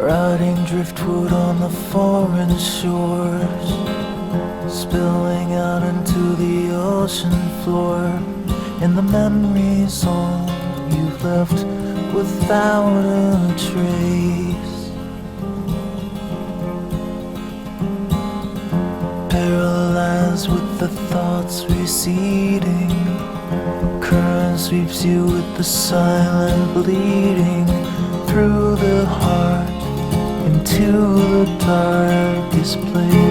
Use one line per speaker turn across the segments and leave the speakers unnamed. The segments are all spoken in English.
Rotting driftwood on the foreign shores, spilling out into the ocean floor. And the memories all you've left without a trace. Paralyzed with the thoughts receding, current sweeps you with the silent bleeding through the heart into the darkest place.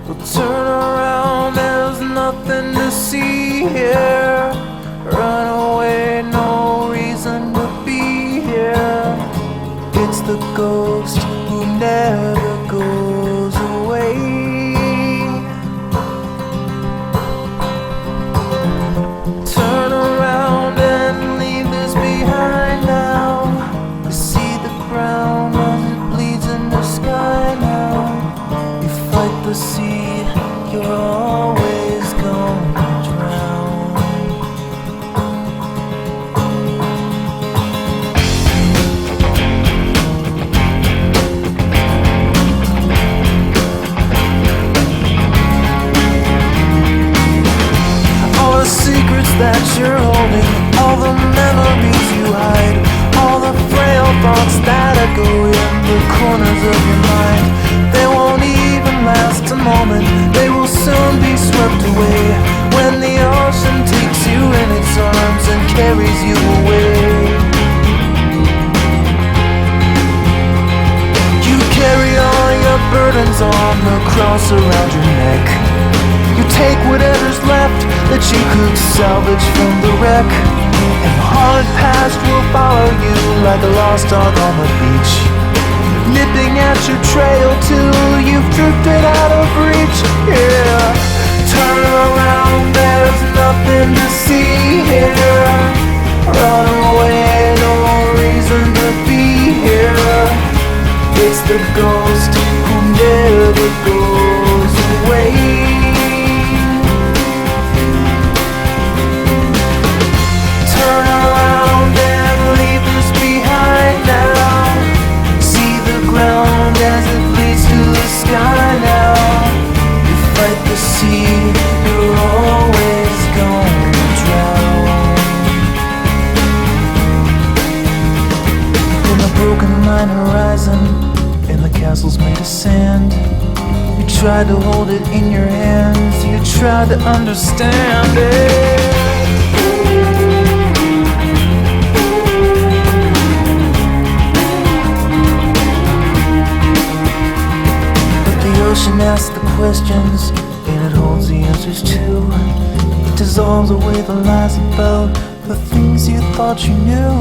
Well, turn around, there's nothing to see here. Run away, no reason to be here. It's the ghost who never goes away. Turn around and leave this behind now. You see the ground as it bleeds in the sky now. You fight the sea, you're always gonna drown. All the secrets that you're holding, all the memories you hide, all the frail thoughts that echo in the corners of your mind, they won't even last a moment. They will soon be swept away when the ocean takes you in its arms and carries you away. You carry all your burdens on the cross around your neck. You take whatever's left that you could salvage from the wreck, and the hard past will follow you like a lost dog on the beach, nipping at your trail till you've drifted out of reach. Yeah, turn around, there's nothing to see here. Run away, no reason to be here. It's the ghost who never goes away. Turn around and leave this behind now. See the ground as it bleeds to the sky now. You fight the sea, you're always gonna drown. In the broken line horizon, in the castles made of sand, you tried to hold it in your hands, you tried to understand it. The ocean asks the questions, and it holds the answers too. It dissolves away the lies about the things you thought you knew.